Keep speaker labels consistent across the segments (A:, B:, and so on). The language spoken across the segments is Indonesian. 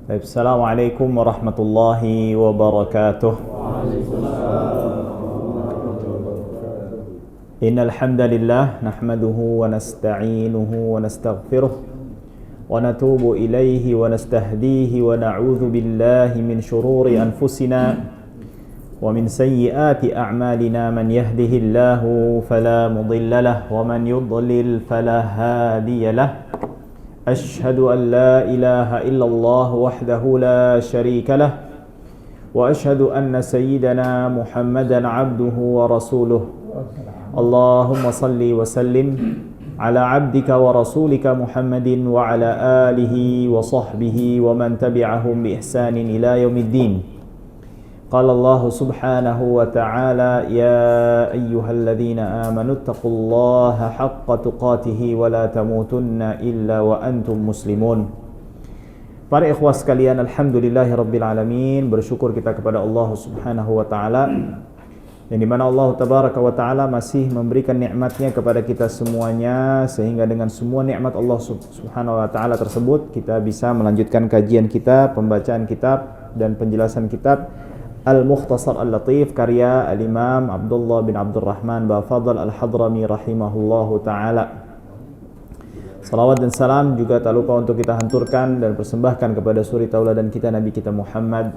A: Assalamualaikum warahmatullahi wabarakatuh. Innal hamdalillah nahmaduhu wa nasta'inuhu wa nastaghfiruh wa natubu ilaihi wa nastahdihi wa na'udzu billahi min shururi anfusina wa min sayyiati a'malina. Man yahdihillahu fala mudilla lahu wa man yudlil fala hadiya lahu. أشهد أن لا إله إلا الله وحده لا شريك له وأشهد أن سيدنا محمدا عبده ورسوله. اللهم صل وسلم على عبدك ورسولك محمد وعلى آله وصحبه ومن تبعهم بإحسان إلى يوم الدين. قال الله سبحانه وتعالى يا أيها الذين آمنوا اتقوا الله حق تقاته ولا تموتن إلا وأنتم مسلمون. Para ikhwah sekalian, alhamdulillahi alamin, bersyukur kita kepada Allah Subhanahu wa taala yang dimana Allah tabaraka wa taala masih memberikan nikmatnya kepada kita semuanya, sehingga dengan semua nikmat Allah Subhanahu wa taala tersebut kita bisa melanjutkan kajian kita, pembacaan kitab dan penjelasan kitab Al-Mukhtasar Al-Latif karya Al-Imam Abdullah bin Abdurrahman Bafadl Al-Hadrami rahimahullahu ta'ala. Salawat dan salam juga tak lupa untuk kita hanturkan dan persembahkan kepada suri tauladan kita, Nabi kita Muhammad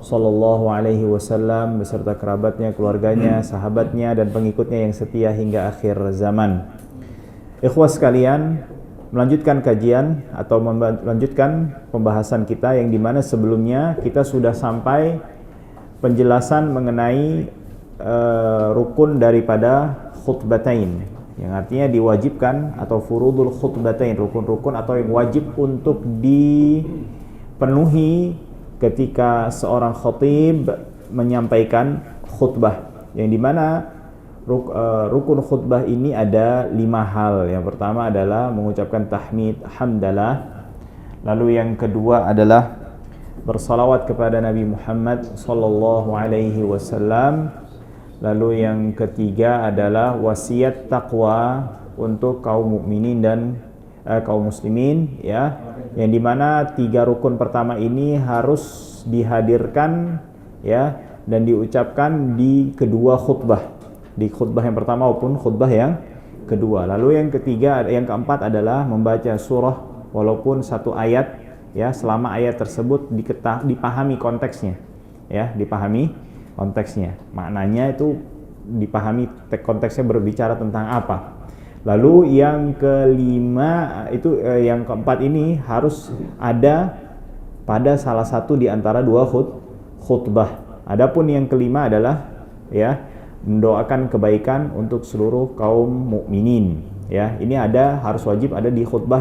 A: sallallahu alaihi wasallam beserta kerabatnya, keluarganya, sahabatnya dan pengikutnya yang setia hingga akhir zaman. Ikhwah sekalian, melanjutkan kajian atau melanjutkan pembahasan kita yang dimana sebelumnya kita sudah sampai penjelasan mengenai rukun daripada khutbatain, yang artinya diwajibkan atau furudul khutbatain, rukun-rukun atau yang wajib untuk dipenuhi ketika seorang khatib menyampaikan khutbah, yang dimana rukun khutbah ini ada 5 hal. Yang pertama adalah mengucapkan tahmid hamdalah, lalu yang kedua adalah bersalawat kepada Nabi Muhammad sallallahu alaihi wasallam. Lalu yang ketiga adalah wasiat taqwa untuk kaum mukminin dan kaum muslimin, ya. Yang dimana 3 rukun pertama ini harus dihadirkan, ya, dan diucapkan di kedua khutbah, di khutbah yang pertama maupun khutbah yang kedua. Lalu yang ketiga, yang keempat adalah membaca surah walaupun 1 ayat, ya, selama ayat tersebut dipahami konteksnya, ya, dipahami konteksnya, maknanya itu dipahami konteksnya berbicara tentang apa. Lalu yang kelima itu yang keempat ini harus ada pada salah satu di antara 2 khutbah. Adapun yang kelima adalah, ya, mendoakan kebaikan untuk seluruh kaum mukminin, ya. Ini harus wajib ada di khutbah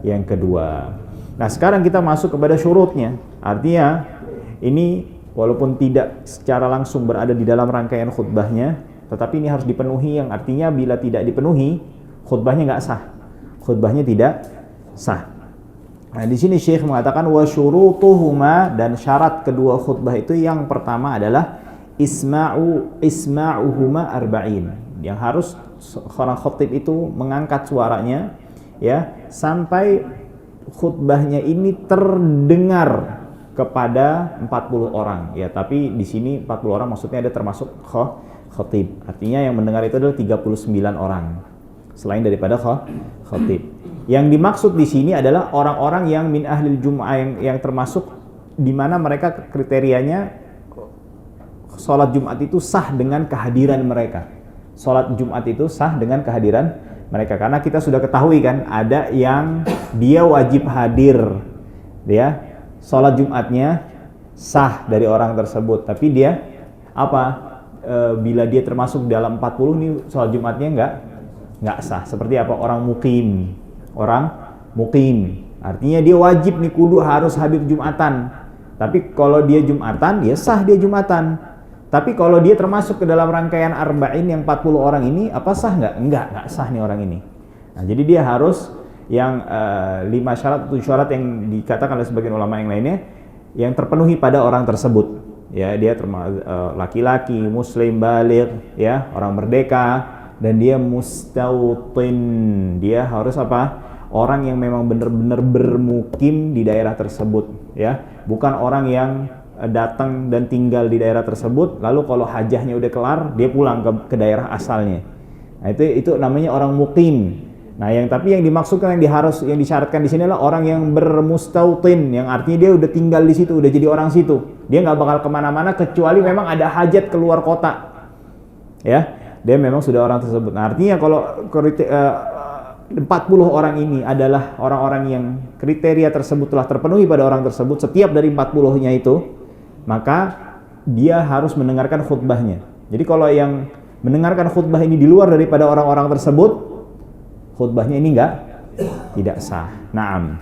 A: yang kedua. Nah, sekarang kita masuk kepada syurutnya. Artinya ini walaupun tidak secara langsung berada di dalam rangkaian khutbahnya, tetapi ini harus dipenuhi, yang artinya bila tidak dipenuhi, khutbahnya nggak sah. Khutbahnya tidak sah. Nah, di sini Syekh mengatakan wa syurutuhuma, dan syarat kedua khutbah itu yang pertama adalah isma'uhuma arba'in. Yang harus seorang khatib itu mengangkat suaranya, ya, sampai khutbahnya ini terdengar kepada 40 orang, ya. Tapi di sini 40 orang maksudnya ada termasuk khatib. Artinya yang mendengar itu adalah 39 orang selain daripada khatib. Yang dimaksud di sini adalah orang-orang yang min ahlil jum'ah, yang termasuk di mana mereka kriterianya salat Jumat itu sah dengan kehadiran mereka. Salat Jumat itu sah dengan kehadiran mereka, karena kita sudah ketahui kan, ada yang dia wajib hadir, dia sholat Jumatnya sah dari orang tersebut, tapi dia bila dia termasuk dalam 40 ini sholat Jumatnya nggak sah. Seperti apa? Orang mukim, artinya dia wajib nih, kudu harus hadir Jumatan, tapi kalau dia Jumatan, dia sah dia Jumatan. Tapi kalau dia termasuk ke dalam rangkaian arba'in yang 40 orang ini, apa sah nggak? Nggak sah nih orang ini. Nah, jadi dia harus yang 5 syarat, 7 syarat yang dikatakan oleh sebagian ulama yang lainnya yang terpenuhi pada orang tersebut. Ya, dia termasuk laki-laki, muslim, baligh, ya, orang merdeka, dan dia mustautin. Dia harus apa? orang yang memang benar-benar bermukim di daerah tersebut, ya. Bukan orang yang datang dan tinggal di daerah tersebut, lalu kalau hajahnya udah kelar, dia pulang ke daerah asalnya. Nah, itu namanya orang mukim. Nah, tapi yang dimaksudkan yang disyaratkan di sini adalah orang yang bermustautin, yang artinya dia udah tinggal di situ, udah jadi orang situ. Dia nggak bakal kemana-mana kecuali memang ada hajat keluar kota. Ya, dia memang sudah orang tersebut. Nah, artinya kalau 40 orang ini adalah orang-orang yang kriteria tersebut telah terpenuhi pada orang tersebut, setiap dari 40-nya itu, maka dia harus mendengarkan khutbahnya. Jadi kalau yang mendengarkan khutbah ini di luar daripada orang-orang tersebut, khutbahnya ini tidak sah. Naam.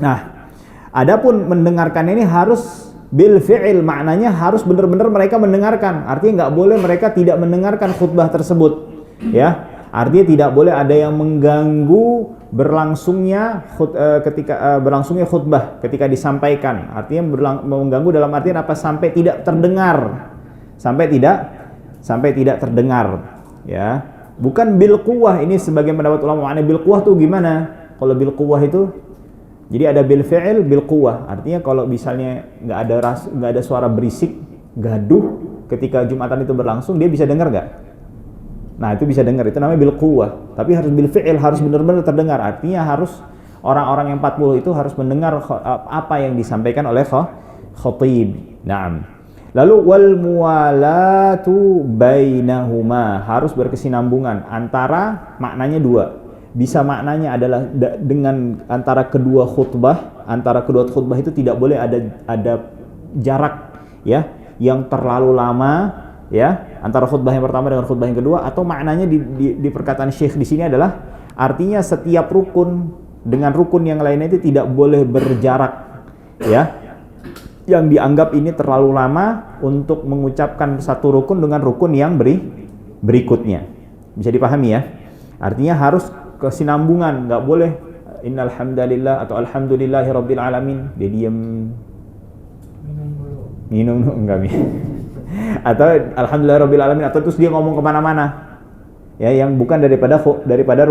A: Nah, adapun mendengarkan ini harus bil fi'il, maknanya harus benar-benar mereka mendengarkan. Artinya nggak boleh mereka tidak mendengarkan khutbah tersebut. Ya, artinya tidak boleh ada yang mengganggu berlangsungnya khutbah ketika disampaikan. Artinya mengganggu dalam artian apa? Sampai tidak terdengar. Sampai tidak terdengar, ya. Bukan bil quwwah, ini sebagian pendapat ulama makna bil quwwah tuh gimana? Kalau bil quwwah itu jadi ada bil fi'il, bil quwwah. Artinya kalau misalnya nggak ada suara berisik, gaduh ketika Jumatan itu berlangsung, dia bisa dengar nggak? Nah, itu bisa dengar, itu namanya bil quwwah. Tapi harus bil fi'il, harus benar-benar terdengar. Artinya harus orang-orang yang 40 itu harus mendengar apa yang disampaikan oleh khatib. Naam. Lalu wal muwalatu bainahuma, harus berkesinambungan antara, maknanya dua. Bisa maknanya adalah dengan antara kedua khutbah itu tidak boleh ada jarak, ya, yang terlalu lama, ya, antara khutbah yang pertama dengan khutbah yang kedua. Atau maknanya di perkataan Syekh di sini adalah artinya setiap rukun dengan rukun yang lainnya itu tidak boleh berjarak, ya, yang dianggap ini terlalu lama untuk mengucapkan satu rukun dengan rukun yang berikutnya. Bisa dipahami, ya? Artinya harus kesinambungan, nggak boleh innal hamdalillah atau alhamdulillahi rabbil alamin dia diam minum enggak atau alhamdulillah rabbil alamin, atau terus dia ngomong kemana-mana, ya, yang bukan daripada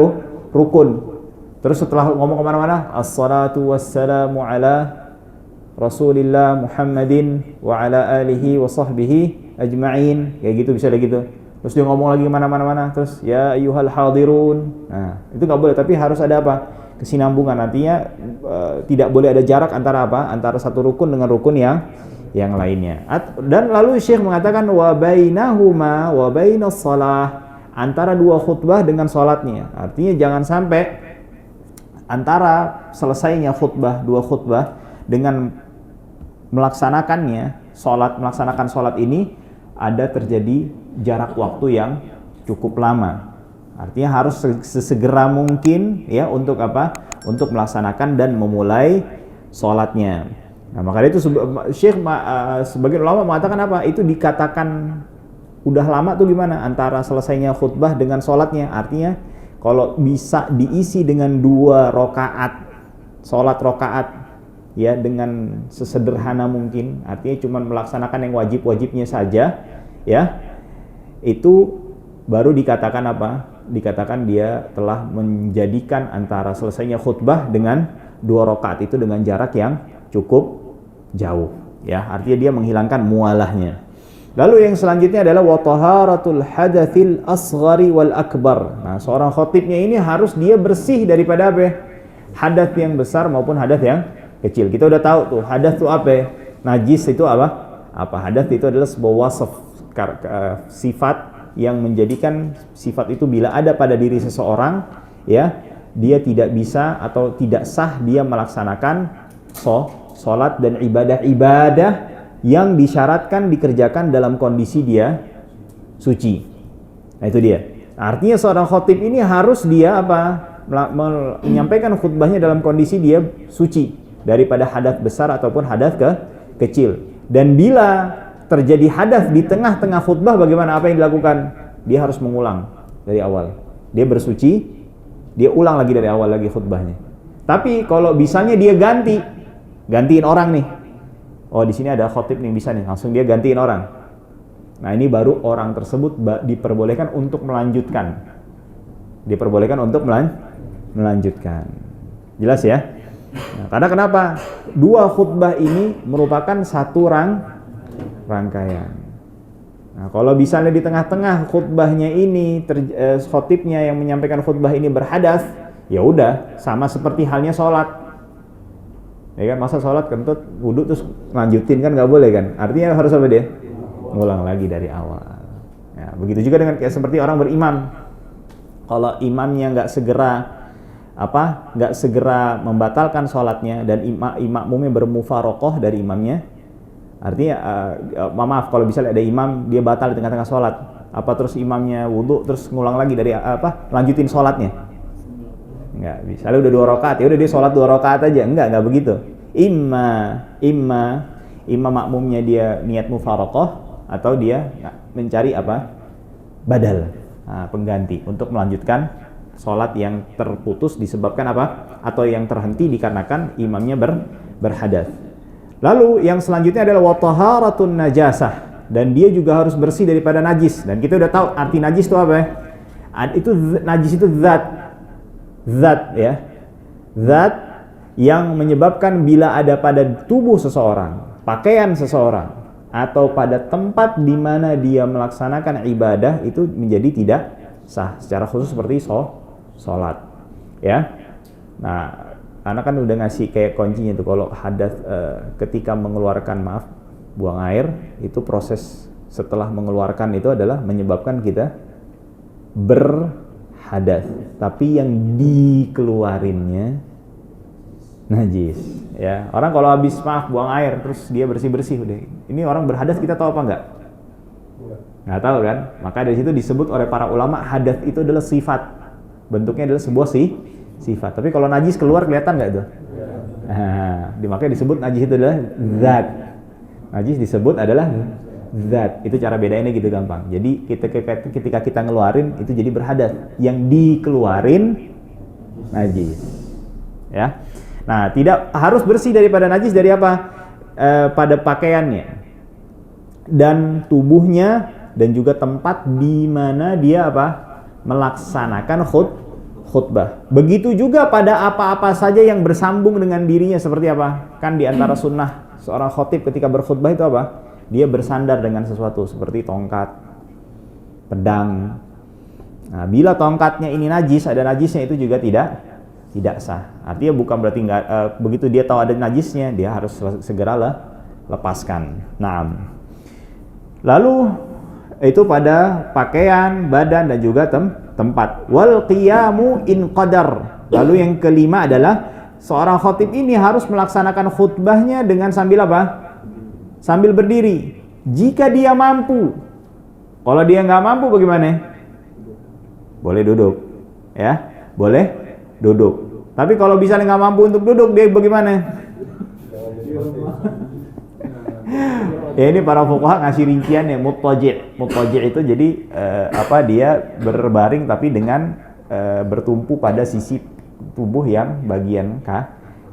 A: rukun. Terus setelah ngomong kemana-mana, assalatu wassalamu ala Rasulillah Muhammadin wa ala alihi wa sahbihi ajma'in, kayak gitu, bisa kayak gitu. Terus dia ngomong lagi mana-mana, terus ya ayyuhal hadirun. Nah, itu nggak boleh, tapi harus ada apa? Kesinambungan. Artinya tidak boleh ada jarak antara apa? Antara satu rukun dengan rukun yang lainnya. Dan lalu Syekh mengatakan wa bainahuma wa bainas shalah, antara dua khutbah dengan salatnya. Artinya jangan sampai antara selesainya dua khutbah dengan melaksanakan salat ini ada terjadi jarak waktu yang cukup lama. Artinya harus sesegera mungkin, ya, untuk apa? Untuk melaksanakan dan memulai salatnya. Nah, makanya itu Syekh sebagian ulama mengatakan apa? Itu dikatakan udah lama tuh gimana? Antara selesainya khutbah dengan salatnya. Artinya kalau bisa diisi dengan 2 rakaat, salat rakaat, ya, dengan sesederhana mungkin, artinya cuma melaksanakan yang wajib-wajibnya saja, ya, itu baru dikatakan apa? Dikatakan dia telah menjadikan antara selesainya khutbah dengan 2 rakaat itu dengan jarak yang cukup jauh, ya, artinya dia menghilangkan mualahnya. Lalu yang selanjutnya adalah wa taharatul hadatsil asghari wal akbar. Nah, seorang khatibnya ini harus dia bersih daripada apa? Hadas yang besar maupun hadas yang kecil. Kita udah tahu tuh hadas itu apa? Najis itu apa? Hadas itu adalah sebuah wasaf, sifat yang menjadikan sifat itu bila ada pada diri seseorang, ya, dia tidak bisa atau tidak sah dia melaksanakan salat dan ibadah yang disyaratkan dikerjakan dalam kondisi dia suci. Nah, itu dia. Artinya seorang khatib ini harus dia apa? Menyampaikan khutbahnya dalam kondisi dia suci daripada hadas besar ataupun hadas kecil. Dan bila terjadi hadas di tengah-tengah khutbah, bagaimana, apa yang dilakukan? Dia harus mengulang dari awal. Dia bersuci, dia ulang lagi dari awal lagi khutbahnya. Tapi kalau misalnya dia gantiin orang nih. Oh, di sini ada khatib nih, bisa nih, langsung dia gantiin orang. Nah, ini baru orang tersebut diperbolehkan untuk melanjutkan. Diperbolehkan untuk melanjutkan. Jelas ya? Nah, karena kenapa? Dua khutbah ini merupakan satu rangkaian. Nah, kalau misalnya di tengah-tengah khutbahnya ini khotibnya yang menyampaikan khutbah ini berhadas, ya udah sama seperti halnya sholat. Ya kan, masa sholat kentut wudhu terus lanjutin kan nggak boleh kan? Artinya harus apa dia? Ngulang lagi dari awal. Ya, begitu juga dengan kayak seperti orang berimam. Kalau imamnya nggak segera membatalkan sholatnya dan makmumnya bermufaroqoh dari imamnya, artinya maaf kalau bisa ada imam dia batal di tengah-tengah sholat, terus imamnya wudhu terus ngulang lagi dari lanjutin sholatnya, nggak bisa. Lalu udah 2 rakaat, ya udah dia sholat 2 rakaat aja, nggak begitu. Imam makmumnya dia niat mufaroqoh atau dia mencari badal, pengganti untuk melanjutkan sholat yang terputus disebabkan atau yang terhenti dikarenakan imamnya berhadas. Lalu yang selanjutnya adalah wataharatun najasah, dan dia juga harus bersih daripada najis. Dan kita udah tahu arti najis itu apa ya? Najis itu zat ya. Zat yang menyebabkan bila ada pada tubuh seseorang, pakaian seseorang, atau pada tempat di mana dia melaksanakan ibadah itu menjadi tidak sah, secara khusus seperti sholat ya. Nah, anak kan udah ngasih kayak kuncinya tuh, kalau hadas ketika mengeluarkan buang air, itu proses setelah mengeluarkan itu adalah menyebabkan kita berhadas, tapi yang dikeluarinnya najis ya. Orang kalau habis buang air terus dia bersih udah, ini orang berhadas, kita tahu apa enggak? Nggak tahu kan? Maka dari situ disebut oleh para ulama hadas itu adalah sifat, bentuknya adalah sebuah sifat. Tapi kalau najis keluar kelihatan nggak tuh? Makanya disebut najis itu adalah zat. Najis disebut adalah zat. Itu cara bedainnya gitu gampang. Jadi ketika kita ngeluarin itu jadi berhadas, yang dikeluarin najis ya. Nah, tidak harus bersih daripada najis dari apa? Pada pakaiannya dan tubuhnya, dan juga tempat di mana dia melaksanakan khutbah. Begitu juga pada apa-apa saja yang bersambung dengan dirinya, seperti apa? Kan di antara sunnah seorang khotib ketika berkhutbah itu apa? Dia bersandar dengan sesuatu seperti tongkat, pedang. Nah, bila tongkatnya ini najis, ada najisnya, itu juga tidak sah. Artinya bukan berarti begitu dia tahu ada najisnya, dia harus segera lepaskan. Nah, lalu itu pada pakaian, badan, dan juga tempat. Wal qiyamu in qadar. Lalu yang kelima adalah seorang khatib ini harus melaksanakan khutbahnya dengan sambil sambil berdiri jika dia mampu. Kalau dia nggak mampu bagaimana? Boleh duduk ya, boleh duduk. Tapi kalau misalnya nggak mampu untuk duduk, dia bagaimana? Ya, ini para fuqaha ngasih rincian ya, muttaji' itu jadi dia berbaring tapi dengan bertumpu pada sisi tubuh yang bagian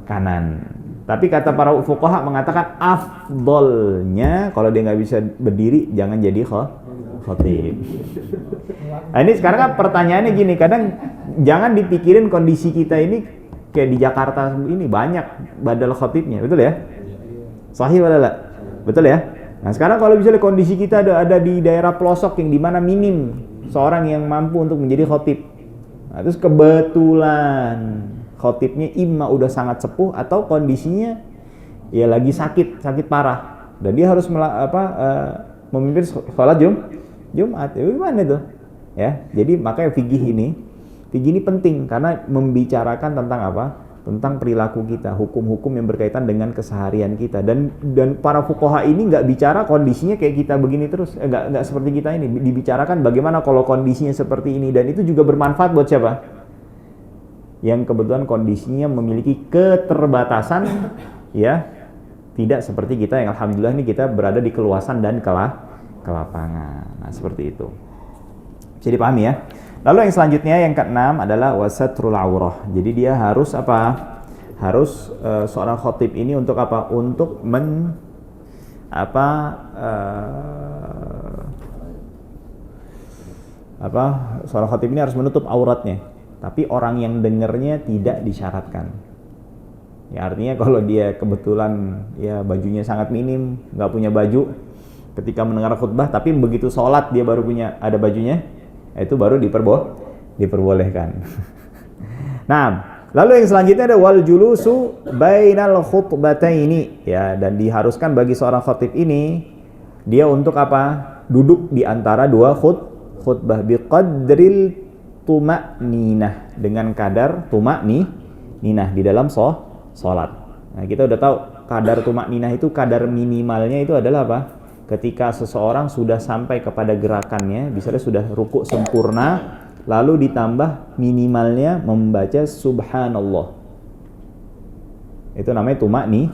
A: kanan. Tapi kata para fuqaha mengatakan afdolnya kalau dia nggak bisa berdiri jangan jadi khatib. Nah, ini sekarang kan pertanyaannya gini, kadang jangan dipikirin kondisi kita ini kayak di Jakarta ini banyak badal khatibnya, betul ya? Sahih wala? Betul ya? Nah, sekarang kalau misalnya kondisi kita ada di daerah pelosok yang dimana minim seorang yang mampu untuk menjadi khatib. Nah, terus kebetulan khatibnya imma udah sangat sepuh atau kondisinya ya lagi sakit parah dan dia harus memimpin sholat Jumat. Ya gimana tuh? Ya, jadi makanya fikih ini penting karena membicarakan tentang tentang perilaku kita, hukum-hukum yang berkaitan dengan keseharian kita, dan para fuqaha ini nggak bicara kondisinya kayak kita begini terus, nggak seperti kita ini, dibicarakan bagaimana kalau kondisinya seperti ini, dan itu juga bermanfaat buat siapa? Yang kebetulan kondisinya memiliki keterbatasan, ya, tidak seperti kita yang alhamdulillah ini kita berada di keluasan dan kelapangan. Nah, seperti itu. Bisa dipahami ya. Lalu yang selanjutnya yang keenam adalah wasatrul aurah. Jadi dia harus harus seorang khatib ini untuk Untuk seorang khatib ini harus menutup auratnya. Tapi orang yang dengarnya tidak disyaratkan. Ya artinya kalau dia kebetulan ya bajunya sangat minim, nggak punya baju ketika mendengar khutbah, tapi begitu sholat dia baru punya ada bajunya, itu baru diperbolehkan. Nah, lalu yang selanjutnya ada wal julusu bainal khutbataini, ya, dan diharuskan bagi seorang khatib ini dia untuk apa? Duduk di antara dua khutbah biqadril tuma'ninah, dengan kadar tuma'ninah di dalam sholat. Nah, kita udah tahu kadar tuma'ninah itu kadar minimalnya itu adalah apa? Ketika seseorang sudah sampai kepada gerakannya, misalnya sudah rukuk sempurna, lalu ditambah minimalnya membaca subhanallah. Itu namanya tuma'ni,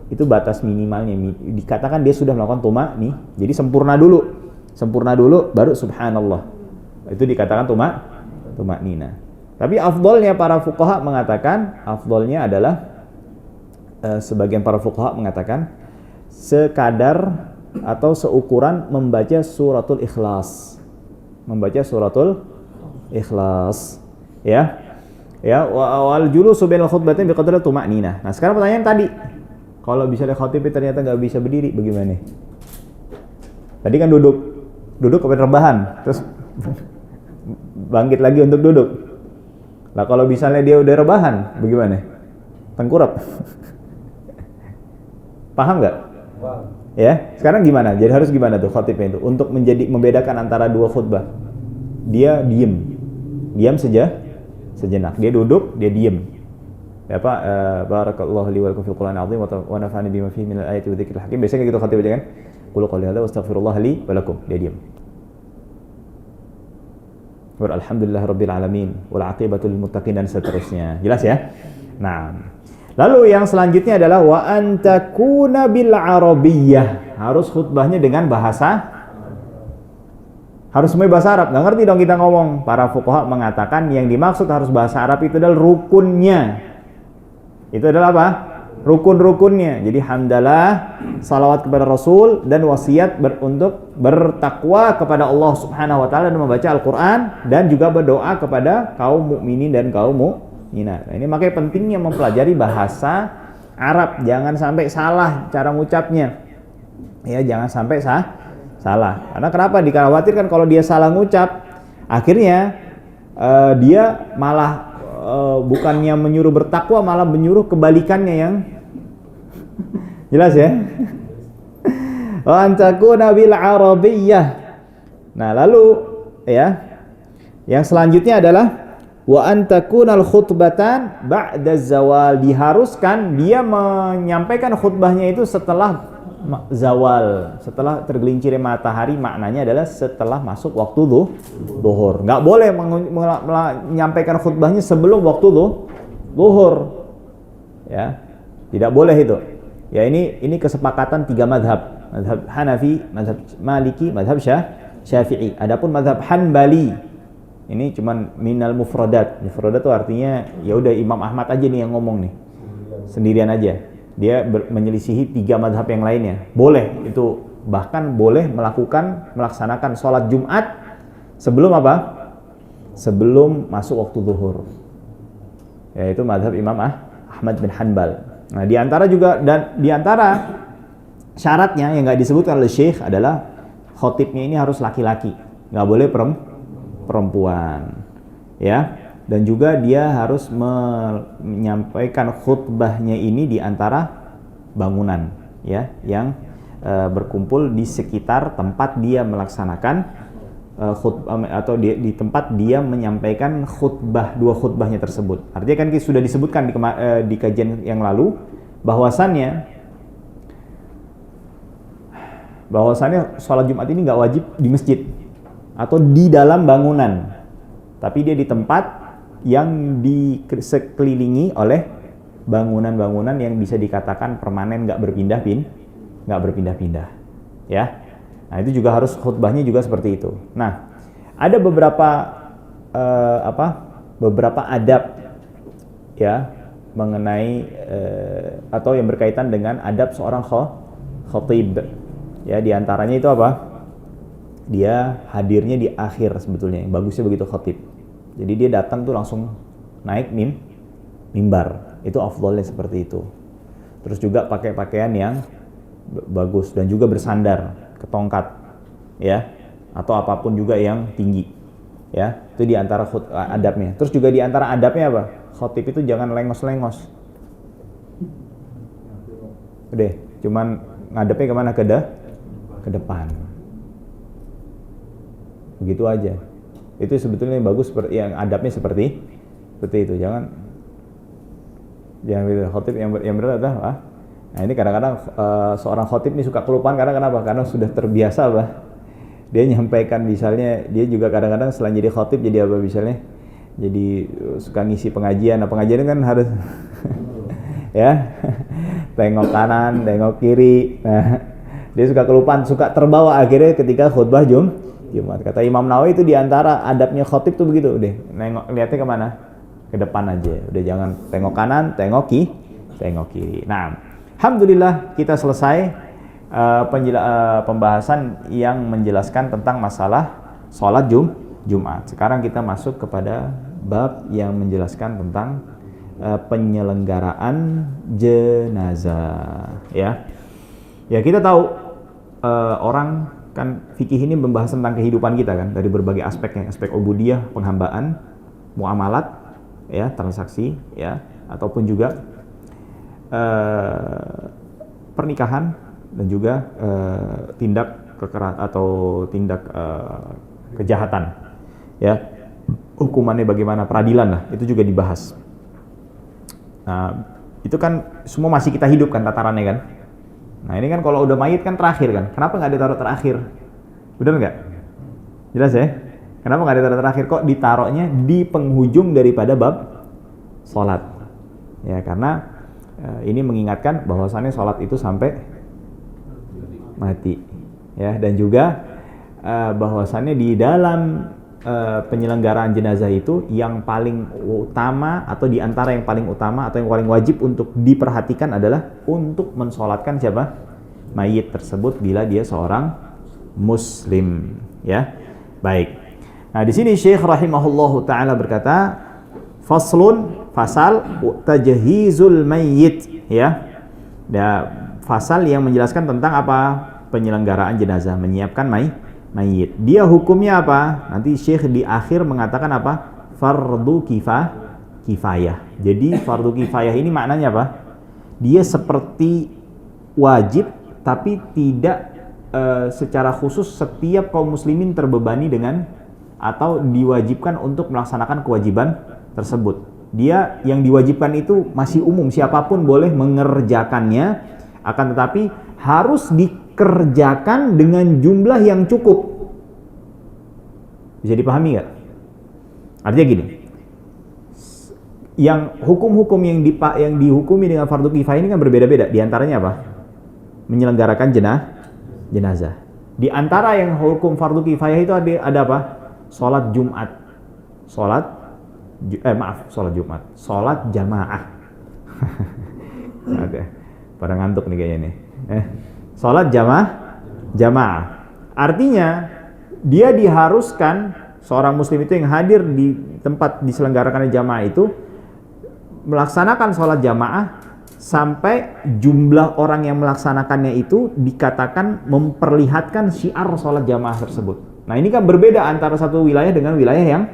A: itu batas minimalnya. Dikatakan dia sudah melakukan tuma'ni, jadi sempurna dulu baru subhanallah. Itu dikatakan tuma'nina. Tapi afdolnya para fuqaha mengatakan, afdolnya adalah sebagian para fuqaha mengatakan sekadar atau seukuran membaca suratul ikhlas. Membaca suratul ikhlas, ya. Ya, wal julusu bainal khutbatain biqadri tuma'ninah. Nah, sekarang pertanyaan tadi, kalau bisa khatib ternyata nggak bisa berdiri, bagaimana? Tadi kan duduk kemudian rebahan, terus bangkit lagi untuk duduk. Lah kalau misalnya dia udah rebahan, bagaimana? Tengkurap. Paham nggak? Ya, sekarang gimana? Jadi harus gimana tuh khatibnya itu untuk membedakan antara dua khutbah? Dia diam sejenak. Dia duduk, dia diam. Ya Pak, barakallahu li wa lakum fil Qur'anil azim wa nafa'ani bima fihi minal ayati wa dzikril hakim. Biasanya gitu khatib aja kan? Qul qouli hadza wastaghfirullah li wa lakum. Dia diam. Alhamdulillahirabbil alamin wal 'aqibatu lil muttaqin dan seterusnya. Jelas ya? Nah, lalu yang selanjutnya adalah wa antakuna bil arabiyyah. Harus khutbahnya dengan harus semuanya bahasa Arab. Nggak ngerti dong kita ngomong. Para fuqaha mengatakan yang dimaksud harus bahasa Arab itu adalah rukunnya. Itu adalah apa? Rukun-rukunnya. Jadi hamdalah, salawat kepada Rasul, dan wasiat untuk bertakwa kepada Allah Subhanahu wa taala dan membaca Al-Qur'an, dan juga berdoa kepada kaum mukminin dan kaum mukminat. Nah, ini makanya pentingnya mempelajari bahasa Arab. Jangan sampai salah cara ngucapnya. Ya, jangan sampai salah. Karena kenapa? Dikhawatirkan kalau dia salah ngucap, akhirnya dia malah bukannya menyuruh bertakwa, malah menyuruh kebalikannya yang jelas ya. Wa antakuna bil arabiyyah. Nah, lalu ya, yang selanjutnya adalah wa antakunal khutbatan ba'da zawal. Diharuskan dia menyampaikan khutbahnya itu setelah zawal, setelah tergelincirnya matahari. Maknanya adalah setelah masuk waktu zuhur. Nggak boleh menyampaikan khutbahnya sebelum waktu zuhur, ya, tidak boleh itu. Ya, ini kesepakatan tiga madhab Hanafi, madhab Maliki, madhab Syafi'i. Adapun madhab Hanbali ini cuman minal mufradat. Mufradat itu artinya ya udah Imam Ahmad aja nih yang ngomong nih, sendirian aja. Dia menyelisihi tiga madhab yang lainnya. Boleh itu, bahkan boleh melaksanakan sholat Jumat sebelum apa? Sebelum masuk waktu zuhur. Yaitu madhab Imam Ahmad bin Hanbal. Nah, di antara syaratnya yang nggak disebutkan oleh Syekh adalah khotibnya ini harus laki-laki, nggak boleh perempuan, ya. Dan juga dia harus menyampaikan khutbahnya ini di antara bangunan, ya, yang berkumpul di sekitar tempat dia melaksanakan khutbah, atau di tempat dia menyampaikan dua khutbahnya tersebut. Artinya kan sudah disebutkan di kajian yang lalu bahwasannya sholat Jumat ini nggak wajib di masjid atau di dalam bangunan, tapi dia di tempat yang disekelilingi oleh bangunan-bangunan yang bisa dikatakan permanen, nggak berpindah-pindah, ya. Nah, itu juga harus khutbahnya juga seperti itu. Nah, ada beberapa adab, ya, mengenai atau yang berkaitan dengan adab seorang khatib. Ya, di antaranya itu apa? Dia hadirnya di akhir sebetulnya. Yang bagusnya begitu khatib. Jadi dia datang tuh langsung naik mimbar. Itu afdhalnya seperti itu. Terus juga pakai pakaian yang bagus dan juga bersandar ke tongkat, ya, atau apapun juga yang tinggi, ya. Itu di antara adabnya. Terus juga di antara adabnya apa? Khotib itu jangan lengos-lengos. Udah, cuman ngadepnya kemana? Ke depan. Begitu aja. Itu sebetulnya yang bagus, yang adabnya seperti itu. Jangan khotib yang benar adalah nah ini kadang-kadang seorang khotib ini suka kelupaan karena kenapa? Karena sudah terbiasa dia nyampaikan, misalnya dia juga kadang-kadang selain jadi khotib jadi apa, misalnya jadi suka ngisi pengajian. Nah, pengajian kan harus ya tengok kanan, tengok kiri. Nah, dia suka kelupaan, suka terbawa akhirnya ketika khutbah Jumat. Kata Imam Nawawi itu diantara adabnya khotib tuh begitu, udah nengok, lihatnya kemana? Ke depan aja, udah jangan tengok kanan, tengok kiri. Nah, alhamdulillah kita selesai pembahasan yang menjelaskan tentang masalah sholat Jumat. Sekarang kita masuk kepada bab yang menjelaskan tentang penyelenggaraan jenazah, ya. Ya, kita tahu orang kan fikih ini membahas tentang kehidupan kita kan, dari berbagai aspeknya, aspek ubudiyah, penghambaan, muamalat, ya, transaksi, ya, ataupun juga pernikahan dan juga tindak kekerasan atau tindak kejahatan, ya, hukumannya bagaimana, peradilan lah, itu juga dibahas. Nah, itu kan semua masih kita hidup kan tatarannya kan. Nah, ini kan kalau udah mayit kan terakhir kan, kenapa nggak ditaruh terakhir? Bener nggak? Jelas ya? Kenapa nggak ditaruh terakhir? Kok ditaruhnya di penghujung daripada bab sholat? Ya, karena ini mengingatkan bahwasannya sholat itu sampai mati, ya, dan juga bahwasannya di dalam penyelenggaraan jenazah itu yang paling utama atau di antara yang paling utama atau yang paling wajib untuk diperhatikan adalah untuk mensolatkan siapa? Mayit tersebut bila dia seorang muslim, ya. Baik. Nah, di sini Syekh rahimahullahu taala berkata, faslun, fasal tajhizul mayyit, ya. Fasal yang menjelaskan tentang apa? Penyelenggaraan jenazah, menyiapkan mayit. Dia hukumnya apa? Nanti Syekh di akhir mengatakan apa? Fardu kifayah. Jadi fardu kifayah ini maknanya apa? Dia seperti wajib tapi tidak secara khusus setiap kaum muslimin terbebani dengan atau diwajibkan untuk melaksanakan kewajiban tersebut. Dia yang diwajibkan itu masih umum, siapapun boleh mengerjakannya, akan tetapi harus dikerjakan dengan jumlah yang cukup. Bisa dipahami nggak? Artinya gini, yang hukum-hukum yang dihukumi dengan fardu kifayah ini kan berbeda-beda. Di antaranya apa? Menyelenggarakan jenazah. Di antara yang hukum fardu kifayah itu ada apa? Sholat Jumat. Sholat Jumat. Sholat jamaah. Oke. Pada ngantuk nih kayaknya nih. Sholat jamaah. Artinya dia diharuskan, seorang muslim itu yang hadir di tempat diselenggarakannya jamaah itu melaksanakan sholat jamaah sampai jumlah orang yang melaksanakannya itu dikatakan memperlihatkan syiar sholat jamaah tersebut. Nah, ini kan berbeda antara satu wilayah dengan wilayah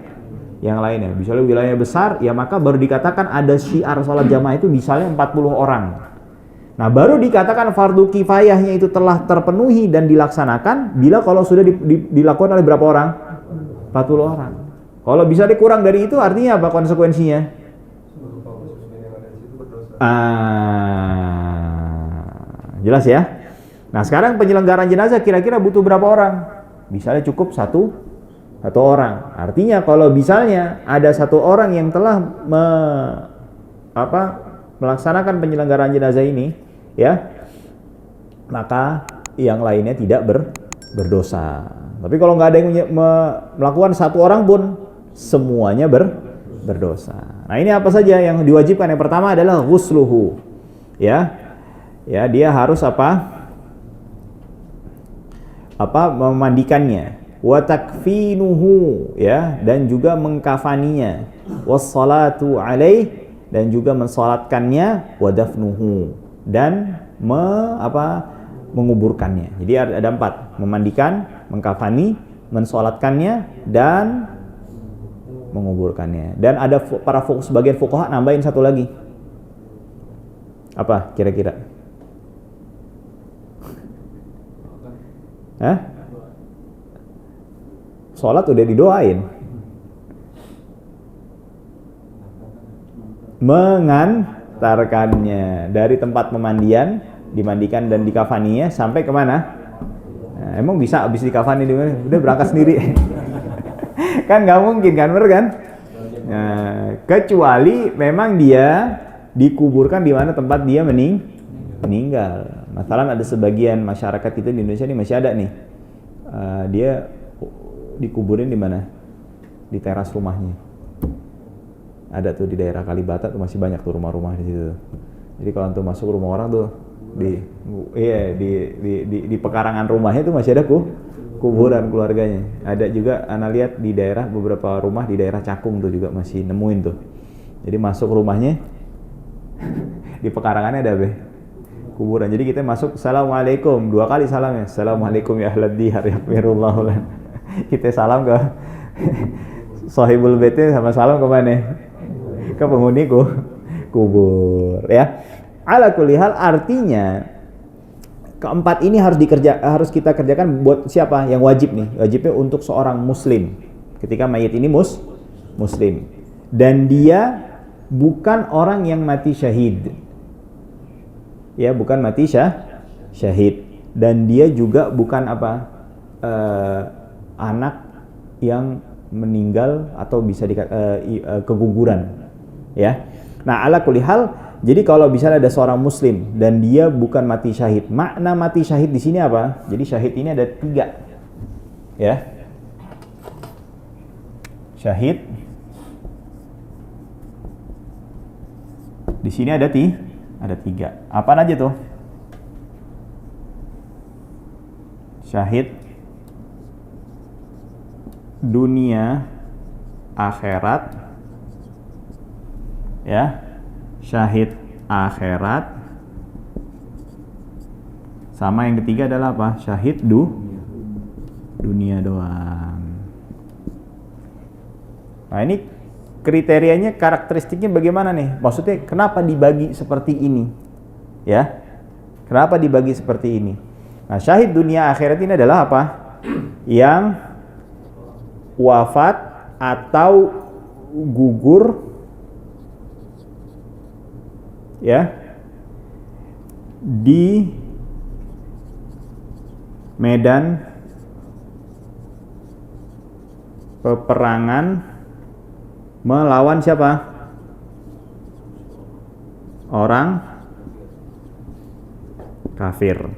A: yang lainnya. Misalnya wilayah besar, ya maka baru dikatakan ada syiar sholat jamaah itu misalnya 40 orang. Nah, baru dikatakan fardu kifayahnya itu telah terpenuhi dan dilaksanakan bila kalau sudah dilakukan oleh berapa orang? 40 orang. Kalau bisa dikurang dari itu artinya apa konsekuensinya? Jelas ya? Nah, sekarang penyelenggaraan jenazah kira-kira butuh berapa orang? Misalnya cukup satu orang. Artinya kalau misalnya ada satu orang yang telah melaksanakan penyelenggaraan jenazah ini, ya, maka yang lainnya tidak berdosa. Tapi kalau nggak ada yang melakukan satu orang pun semuanya berdosa. Nah, ini apa saja yang diwajibkan? Yang pertama adalah ghusluhu. Ya, dia harus memandikannya, wa takfinuhu, ya, dan juga mengkafaninya, wassalatu alaih, dan juga mensolatkannya, wa dafnuhu, dan menguburkannya. Jadi ada 4, memandikan, mengkafani, mensolatkannya, dan menguburkannya. Dan ada para sebagian fuqaha nambahin satu lagi. Apa kira-kira? Sholat udah didoain. Mengantarkannya dari tempat pemandian, dimandikan dan dikafaninya sampai kemana? Nah, emang bisa habis dikafani udah berangkat sendiri? Kan nggak mungkin kan, bener kan? Nah, kecuali memang dia dikuburkan di mana tempat dia meninggal. Masalah ada sebagian masyarakat kita di Indonesia ini masih ada nih. Dia dikuburin di mana? Di teras rumahnya. Ada tuh di daerah Kalibata tuh masih banyak tuh rumah-rumah di situ. Jadi kalau antum masuk rumah orang tuh di pekarangan rumahnya tuh masih ada kuburan keluarganya. Ada juga ana lihat di daerah beberapa rumah di daerah Cakung tuh juga masih nemuin tuh. Jadi masuk rumahnya di pekarangannya ada kuburan. Jadi kita masuk, assalamualaikum, 2 kali salamnya, assalamualaikum ya ahlad diyar yaghfirullahu lana. Kita salam ke sahibul baitnya, sama salam ke mana? Ke penghuni kubur ya. Ala kulli hal, artinya keempat ini harus kita kerjakan buat siapa? Yang wajib nih. Wajibnya untuk seorang muslim ketika mayit ini muslim dan dia bukan orang yang mati syahid. Ya, bukan mati syahid, dan dia juga bukan anak yang meninggal atau bisa keguguran, ya. Nah, ala kulli hal, jadi kalau misalnya ada seorang muslim dan dia bukan mati syahid, makna mati syahid di sini apa? Jadi syahid ini ada 3, ya. Syahid di sini ada 3. Apaan aja tuh? Syahid dunia akhirat, ya. Syahid akhirat, sama yang ketiga adalah apa? Syahid dunia doang. Nah, ini kriterianya, karakteristiknya bagaimana nih? Maksudnya kenapa dibagi seperti ini? Ya. Kenapa dibagi seperti ini? Nah, syahid dunia akhirat ini adalah apa? Yang wafat atau gugur, ya, di medan peperangan melawan siapa? Orang kafir,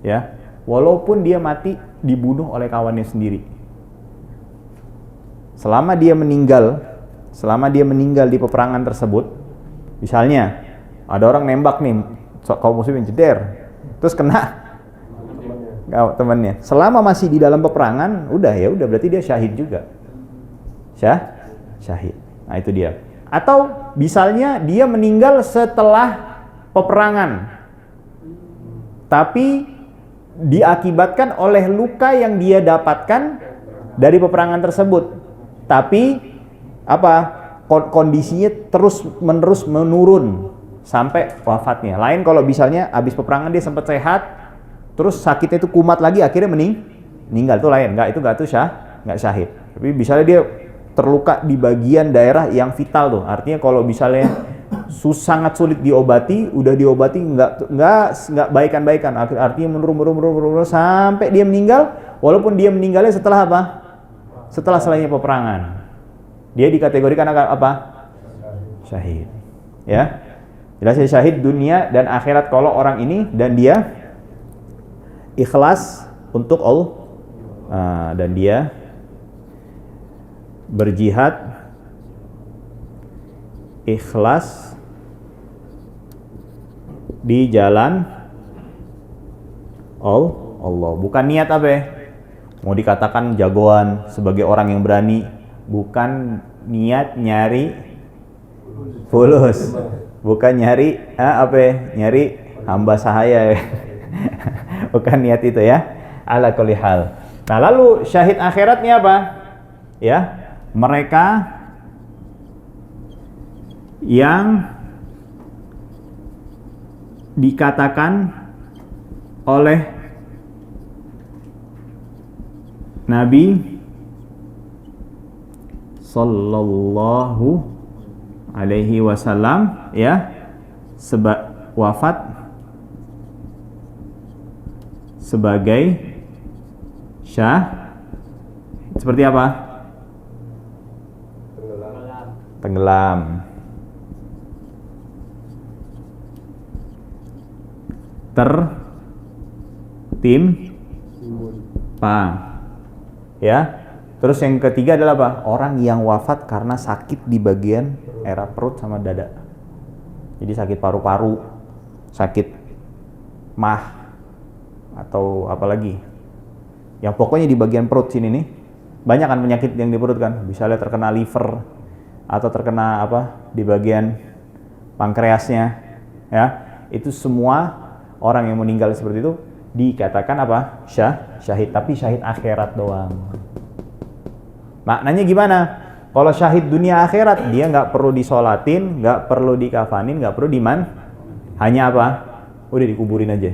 A: ya. Walaupun dia mati dibunuh oleh kawannya sendiri. Selama dia meninggal di peperangan tersebut, misalnya ada orang nembak nih, kaum muslimin jeder, terus kena temannya. Selama masih di dalam peperangan, udah berarti dia syahid juga. Syahid. Nah, itu dia. Atau misalnya dia meninggal setelah peperangan, tapi diakibatkan oleh luka yang dia dapatkan dari peperangan tersebut. Tapi kondisinya terus-menerus menurun sampai wafatnya. Lain kalau misalnya habis peperangan dia sempat sehat, terus sakitnya itu kumat lagi, akhirnya meninggal, itu lain. Enggak syahid. Tapi misalnya dia terluka di bagian daerah yang vital tuh. Artinya kalau misalnya sangat sulit diobati, udah diobati nggak baikan-baikan. Artinya menurun sampai dia meninggal, walaupun dia meninggalnya setelah apa? Setelah selesainya peperangan. Dia dikategorikan apa? Syahid. Ya. Jelas syahid dunia dan akhirat kalau orang ini dan dia ikhlas untuk Allah. Dan dia berjihad ikhlas di jalan Allah. Bukan niat mau dikatakan jagoan sebagai orang yang berani, bukan niat nyari fulus. Bukan nyari nyari hamba sahaya. Bukan niat itu ya. Ala kulli hal. Nah, lalu syahid akhiratnya apa? Ya, mereka yang dikatakan oleh Nabi sallallahu alaihi wasallam ya, wafat sebagai seperti apa? Tenggelam. Tertimpa. Ya. Terus yang ketiga adalah apa? Orang yang wafat karena sakit di bagian era perut sama dada. Jadi sakit paru-paru, sakit mah, atau apa lagi? Yang pokoknya di bagian perut sini nih, banyak kan penyakit yang di perut kan? Misalnya terkena liver atau terkena apa di bagian pankreasnya, ya. Itu semua orang yang meninggal seperti itu dikatakan apa? Syahid, tapi syahid akhirat doang. Maknanya gimana? Kalau syahid dunia akhirat, dia nggak perlu disolatin, nggak perlu dikafanin, nggak perlu hanya apa? Udah dikuburin aja.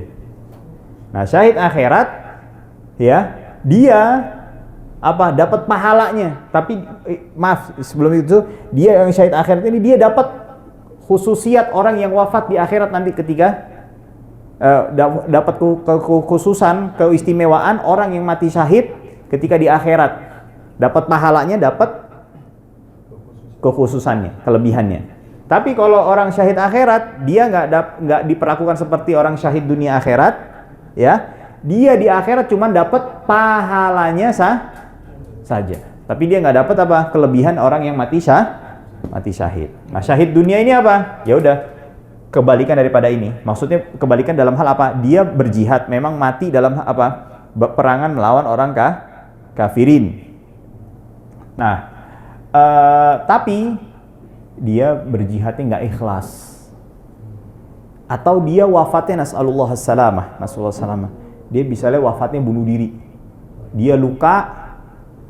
A: Nah, syahid akhirat, ya, dia apa? Dapat pahalanya. Tapi maaf, sebelum itu dia yang syahid akhirat ini dia dapat khususiat orang yang wafat di akhirat nanti ketika dapat kekhususan, keistimewaan orang yang mati syahid ketika di akhirat. Dapat pahalanya, dapat kekhususannya, kelebihannya. Tapi kalau orang syahid akhirat, dia nggak diperlakukan seperti orang syahid dunia akhirat, ya. Dia di akhirat cuma dapat pahalanya saja. Tapi dia nggak dapat apa? Kelebihan orang yang mati syahid. Nah, syahid dunia ini apa? Ya udah, kebalikan daripada ini. Maksudnya kebalikan dalam hal apa? Dia berjihad, memang mati dalam apa? Peperangan melawan orang kafirin. Nah, tapi dia berjihadnya nggak ikhlas, atau dia wafatnya nasallallahu salamah, dia misalnya wafatnya bunuh diri, dia luka,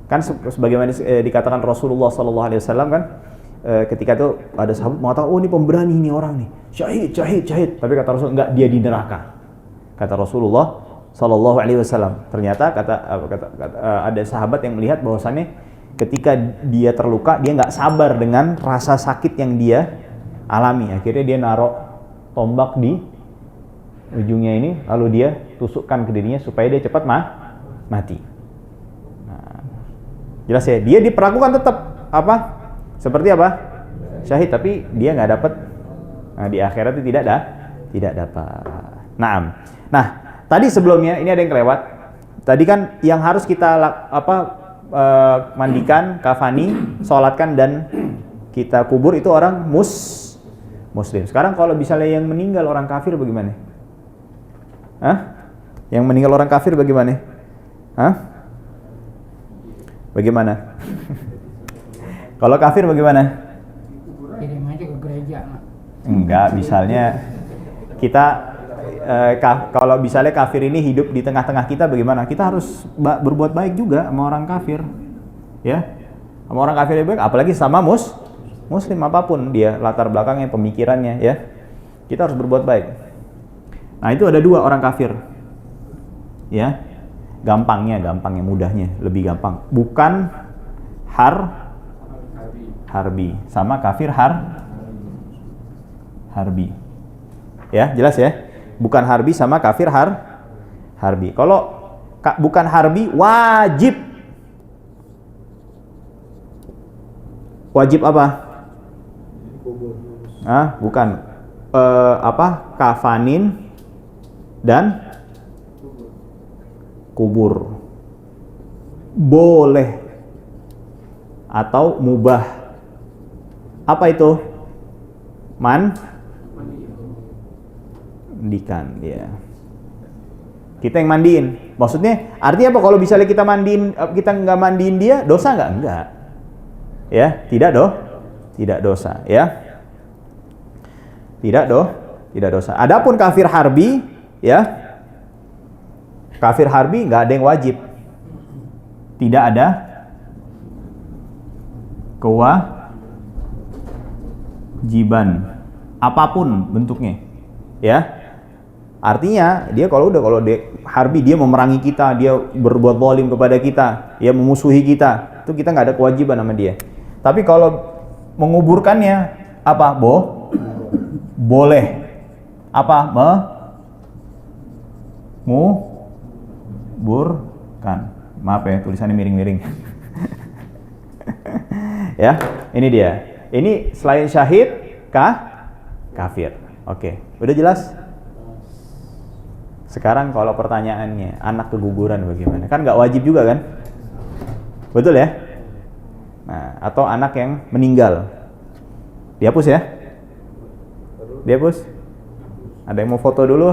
A: kan sebagaimana dikatakan Rasulullah sallallahu alaihi wasallam kan, ketika itu ada sahabat mengatakan, oh ini pemberani ini orang nih, syahid, tapi kata Rasul enggak, dia di neraka, kata Rasulullah sallallahu alaihi wasallam. Ternyata ada sahabat yang melihat bahwasannya ketika dia terluka, dia nggak sabar dengan rasa sakit yang dia alami. Akhirnya dia naruh tombak di ujungnya ini, lalu dia tusukkan ke dirinya supaya dia cepat mati. Nah, jelas ya, dia diperlakukan tetap apa? Seperti apa? Syahid, tapi dia nggak dapat. Nah, di akhirat itu tidak dapat. Nah, tadi sebelumnya ini ada yang kelewat. Tadi kan yang harus kita mandikan, kafani, sholatkan, dan kita kubur itu orang muslim. Sekarang kalau misalnya yang meninggal orang kafir bagaimana? Yang meninggal orang kafir bagaimana? Bagaimana? Kalau kafir bagaimana?
B: Kirim aja ke gereja.
A: Enggak, misalnya kita kalau misalnya kafir ini hidup di tengah-tengah kita, bagaimana? Kita harus berbuat baik juga sama orang kafir, ya. Sama orang kafir baik, apalagi sama muslim apapun dia latar belakangnya, pemikirannya, ya. Kita harus berbuat baik. Nah, itu ada dua orang kafir, ya. Gampangnya, mudahnya, lebih gampang. Bukan harbi, sama kafir harbi. Ya, jelas ya. Bukan harbi sama kafir harbi. Kalau bukan harbi, wajib apa? Bukan. Kafanin dan kubur. Boleh atau mubah. Apa itu? Mandikan, ya. Kita yang mandiin. Maksudnya artinya apa? Kalau misalnya kita nggak mandiin dia, dosa nggak? Enggak. Ya, tidak dosa, ya. tidak dosa. Adapun kafir harbi, ya, kafir harbi nggak ada yang wajib, tidak ada kewajiban apapun bentuknya, ya. Artinya dia kalau dia harbi, dia memerangi kita, dia berbuat zalim kepada kita, ya, memusuhi kita, itu kita nggak ada kewajiban sama dia. Tapi kalau menguburkannya apa? Boleh. Apa? Menguburkan. Maaf ya, tulisannya miring-miring. Ya, ini dia. Ini selain syahid, kafir. Oke, udah jelas? Sekarang kalau pertanyaannya, anak keguguran bagaimana? Kan nggak wajib juga kan? Betul ya? Nah, atau anak yang meninggal. Dihapus ya? Dihapus? Ada yang mau foto dulu?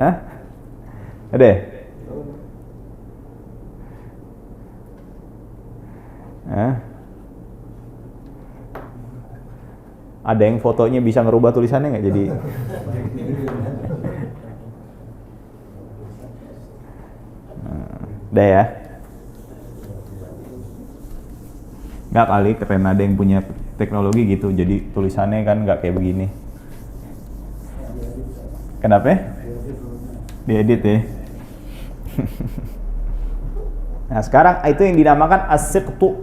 A: Hah? Ada ya? Ada yang fotonya bisa ngerubah tulisannya nggak jadi? Udah ya? Nggak kali, karena ada yang punya teknologi gitu, jadi tulisannya kan nggak kayak begini. Kenapa? Diedit ya? Nah sekarang itu yang dinamakan as-siqtu.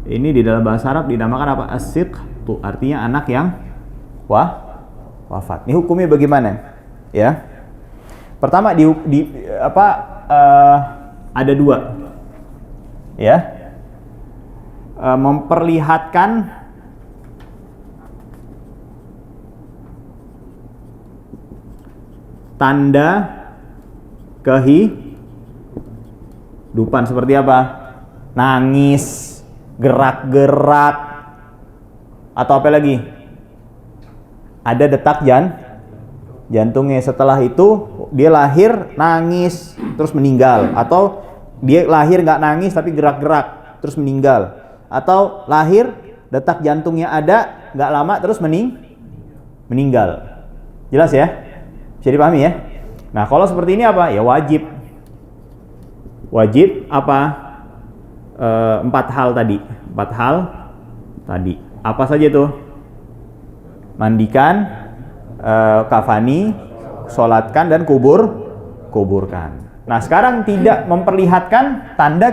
A: Ini di dalam bahasa Arab dinamakan apa? As-siqtu, artinya anak yang wafat. Ini hukumnya bagaimana? Ya. Pertama ada dua, ya, memperlihatkan tanda kehidupan seperti apa? Nangis, gerak-gerak, atau apa lagi? Ada detak jantungnya. Setelah itu dia lahir nangis terus meninggal, atau dia lahir nggak nangis tapi gerak-gerak terus meninggal, atau lahir detak jantungnya ada nggak lama terus meninggal. Jelas ya? Bisa dipahami ya? Nah kalau seperti ini apa? Ya wajib apa? 4 hal tadi. Apa saja tuh? Mandikan, kafani, sholatkan, dan kuburkan. Nah sekarang tidak memperlihatkan tanda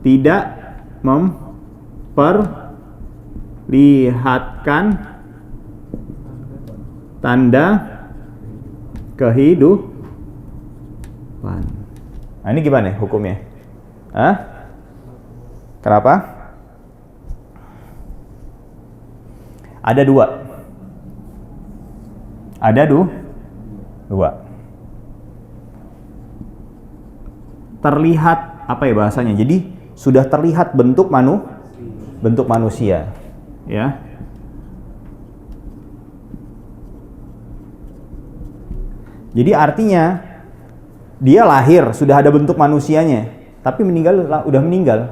A: tidak memperlihatkan tanda kehidupan. Nah ini gimana hukumnya? Kenapa? Ada dua. Terlihat apa ya bahasanya? Jadi sudah terlihat bentuk manusia, ya. Jadi artinya dia lahir sudah ada bentuk manusianya, tapi udah meninggal.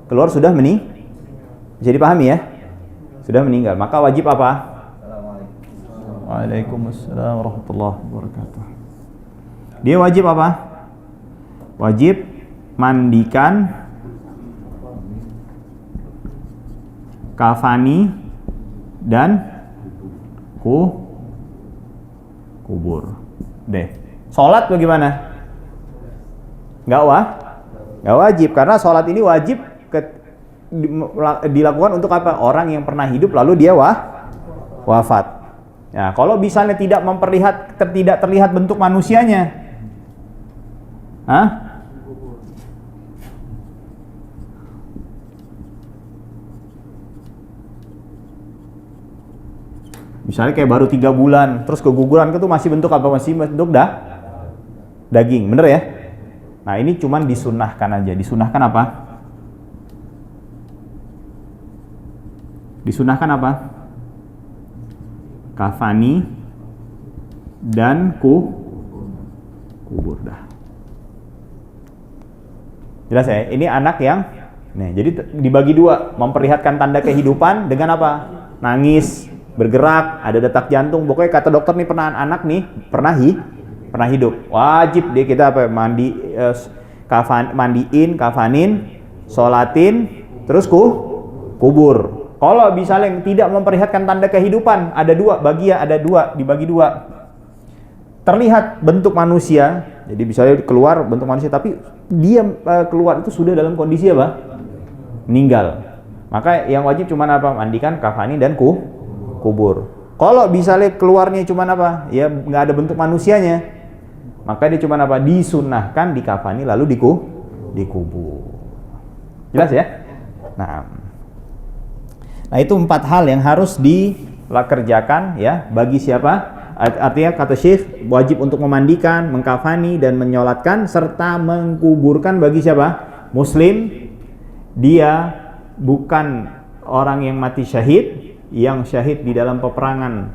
A: Keluar sudah bisa dipahami ya? Sudah meninggal. Maka wajib apa? Waalaikumsalam warahmatullahi wabarakatuh. Dia wajib apa? Wajib mandikan, kafani, dan kubur. Deh. Sholat bagaimana? Nggak wajib, karena sholat ini wajib dilakukan untuk apa? Orang yang pernah hidup lalu dia wafat. Ya, kalau misalnya tidak terlihat bentuk manusianya, misalnya kayak baru 3 bulan, terus keguguran itu masih bentuk apa? Masih bentuk daging, bener ya? Nah ini cuman disunahkan aja. Disunahkan apa? Kafani dan kubur dah. Jelas ya? Ini anak yang Nah, jadi dibagi dua, memperlihatkan tanda kehidupan dengan apa? Nangis, bergerak, ada detak jantung. Pokoknya kata dokter nih anak nih pernah hidup. Wajib dia kita apa? Mandiin, kafanin, sholatin, terus kubur. Kalau misalnya yang tidak memperlihatkan tanda kehidupan, ada dua, dibagi dua. Terlihat bentuk manusia, jadi misalnya keluar bentuk manusia, tapi dia keluar itu sudah dalam kondisi apa? Meninggal. Maka yang wajib cuma apa? Mandikan, kafani, dan kubur. Kalau misalnya keluarnya cuma apa? Ya nggak ada bentuk manusianya, maka dia cuma apa? Disunnahkan dikafani lalu dikubur. Jelas ya? Nah itu 4 hal yang harus dikerjakan ya bagi siapa? Artinya kata Syekh wajib untuk memandikan, mengkafani dan menyolatkan serta mengkuburkan bagi siapa? Muslim. Dia bukan orang yang mati syahid, yang syahid di dalam peperangan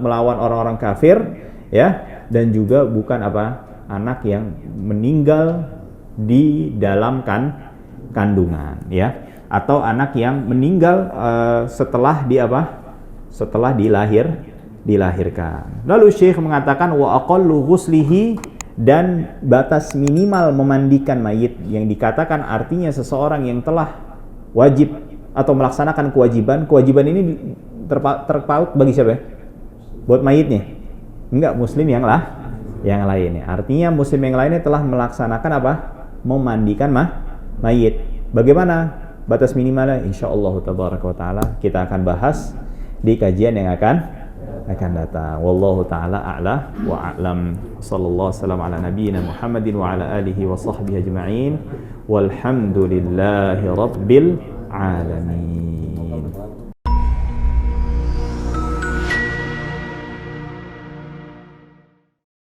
A: melawan orang-orang kafir ya, dan juga bukan apa? Anak yang meninggal di dalam kandungan ya, atau anak yang meninggal setelah dilahirkan. Lalu Syekh mengatakan wa aqallu ghuslihi, dan batas minimal memandikan mayit yang dikatakan artinya seseorang yang telah wajib atau melaksanakan kewajiban ini terpaut bagi siapa ya? Buat mayitnya? Enggak, muslim yang lainnya. Artinya muslim yang lainnya telah melaksanakan apa? Memandikan mayit. Bagaimana batas minimalnya? Insyaallah tabaraka wa taala kita akan bahas di kajian yang akan datang. Wallahu taala a'la wa a'lam. Sallallahu wasallam ala nabiyyina Muhammadin wa ala alihi wa sahbihi ajma'in. Walhamdulillahi rabbil alamin.